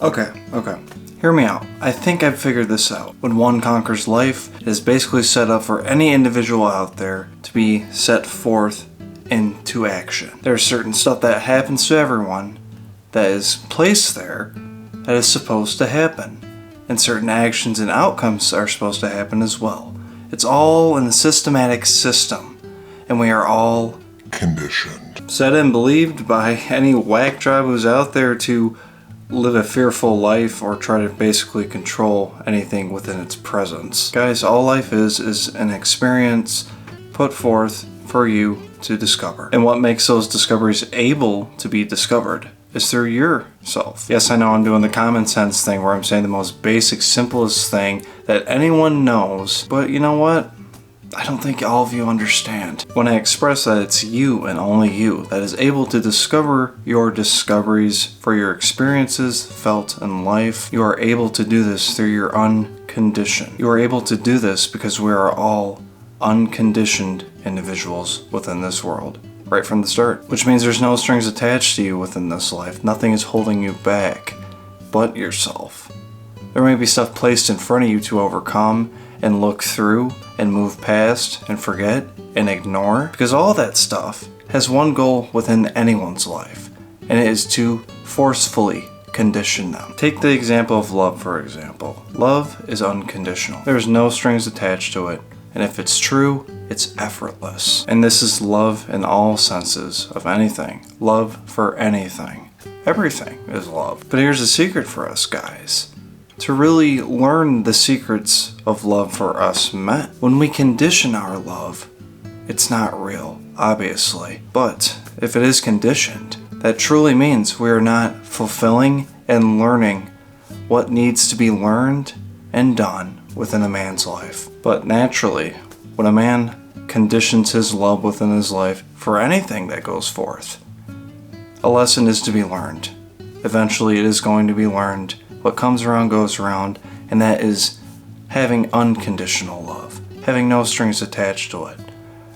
Okay. Hear me out. I think I've figured this out. When one conquers life, it is basically set up for any individual out there to be set forth into action. There's certain stuff that happens to everyone that is placed there that is supposed to happen. And certain actions and outcomes are supposed to happen as well. It's all in the systematic system. And we are all conditioned. Said and believed by any whack job who's out there to live a fearful life or try to basically control anything within its presence. Guys, all life is an experience put forth for you to discover. And what makes those discoveries able to be discovered is through yourself. Yes, I know I'm doing the common sense thing where I'm saying the most basic, simplest thing that anyone knows, but you know what? I don't think all of you understand. When I express that it's you and only you that is able to discover your discoveries for your experiences felt in life, you are able to do this through your unconditioned. You are able to do this because we are all unconditioned individuals within this world, right from the start. Which means there's no strings attached to you within this life. Nothing is holding you back but yourself. There may be stuff placed in front of you to overcome and look through and move past and forget and ignore, because all that stuff has one goal within anyone's life, and it is to forcefully condition them. Take the example of love, for example. Love is unconditional. There's no strings attached to it, and if it's true, it's effortless. And this is love in all senses of anything. Love for anything. Everything is love. But here's the secret for us guys. To really learn the secrets of love for us men. When we condition our love, it's not real, obviously. But if it is conditioned, that truly means we are not fulfilling and learning what needs to be learned and done within a man's life. But naturally, when a man conditions his love within his life for anything that goes forth, a lesson is to be learned. Eventually it is going to be learned. What comes around goes around, and that is having unconditional love, having no strings attached to it.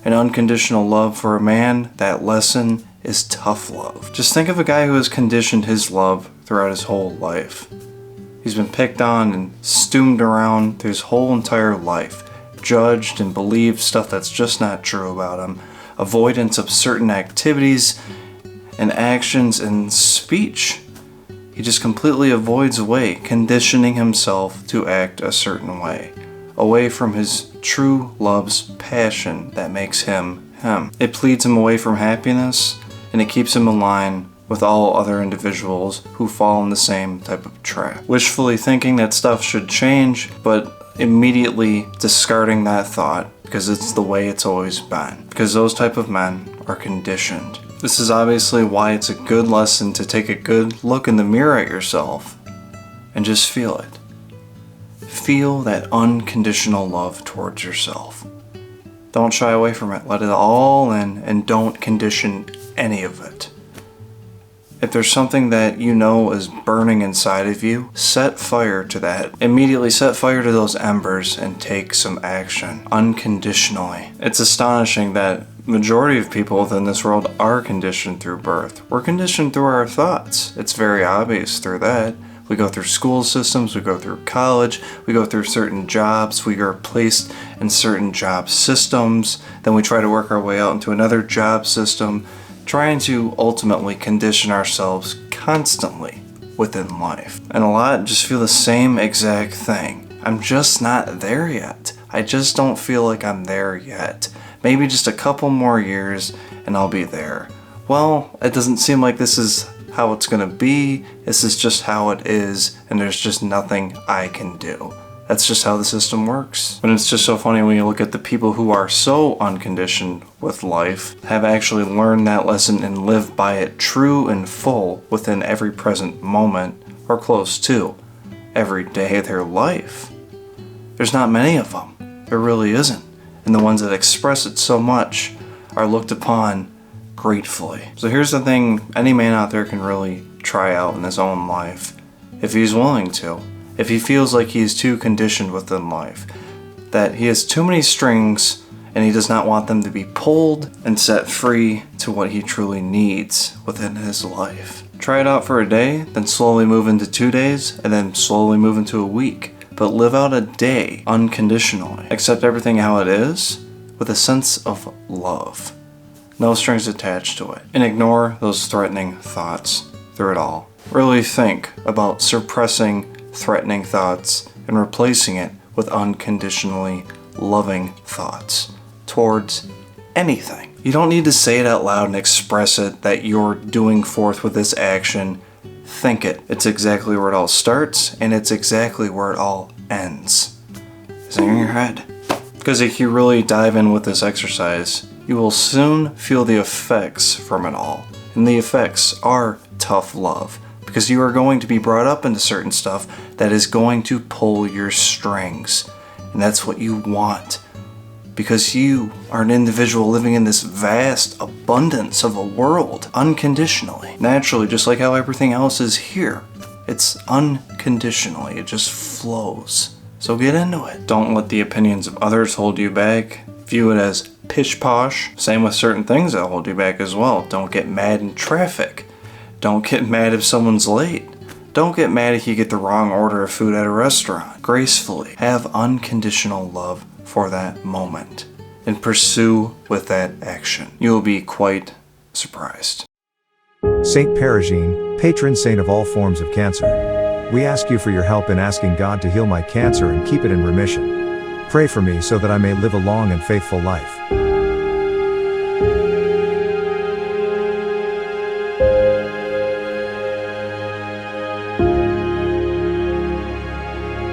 An unconditional love for a man, that lesson is tough love. Just think of a guy who has conditioned his love throughout his whole life. He's been picked on and stoomed around through his whole entire life, judged and believed stuff that's just not true about him, avoidance of certain activities and actions and speech. He just completely avoids away, conditioning himself to act a certain way, away from his true love's passion that makes him him. It pleads him away from happiness, and it keeps him in line with all other individuals who fall in the same type of trap. Wishfully thinking that stuff should change, but immediately discarding that thought because it's the way it's always been. Because those type of men are conditioned. This is obviously why it's a good lesson to take a good look in the mirror at yourself and just feel it. Feel that unconditional love towards yourself. Don't shy away from it. Let it all in and don't condition any of it. If there's something that you know is burning inside of you, set fire to that. Immediately set fire to those embers and take some action unconditionally. It's astonishing that majority of people within this world are conditioned through birth. We're conditioned through our thoughts. It's very obvious through that. We go through school systems, we go through college, we go through certain jobs, we are placed in certain job systems, then we try to work our way out into another job system, trying to ultimately condition ourselves constantly within life. And a lot just feel the same exact thing. I'm just not there yet. I just don't feel like I'm there yet. Maybe just a couple more years and I'll be there. Well, it doesn't seem like this is how it's gonna be. This is just how it is, and there's just nothing I can do. That's just how the system works. But it's just so funny when you look at the people who are so unconditioned with life, have actually learned that lesson and live by it true and full within every present moment, or close to, every day of their life. There's not many of them. There really isn't. And the ones that express it so much are looked upon gratefully. So here's the thing any man out there can really try out in his own life, if he's willing to. If he feels like he's too conditioned within life, that he has too many strings and he does not want them to be pulled and set free to what he truly needs within his life. Try it out for a day, then slowly move into 2 days, and then slowly move into a week. But live out a day unconditionally. Accept everything how it is with a sense of love. No strings attached to it. And ignore those threatening thoughts through it all. Really think about suppressing threatening thoughts and replacing it with unconditionally loving thoughts towards anything. You don't need to say it out loud and express it that you're doing forth with this action. Think it. It's exactly where it all starts, and it's exactly where it all ends. It's in your head. Because if you really dive in with this exercise, you will soon feel the effects from it all. And the effects are tough love. Because you are going to be brought up into certain stuff that is going to pull your strings. And that's what you want. Because you are an individual living in this vast abundance of a world unconditionally. Naturally, just like how everything else is here. It's unconditionally. It just flows. So get into it. Don't let the opinions of others hold you back. View it as pish posh. Same with certain things that hold you back as well. Don't get mad in traffic. Don't get mad if someone's late. Don't get mad if you get the wrong order of food at a restaurant. Gracefully have unconditional love for that moment and pursue with that action. You will be quite surprised. Saint Perigene, patron saint of all forms of cancer. We ask you for your help in asking God to heal my cancer and keep it in remission. Pray for me so that I may live a long and faithful life.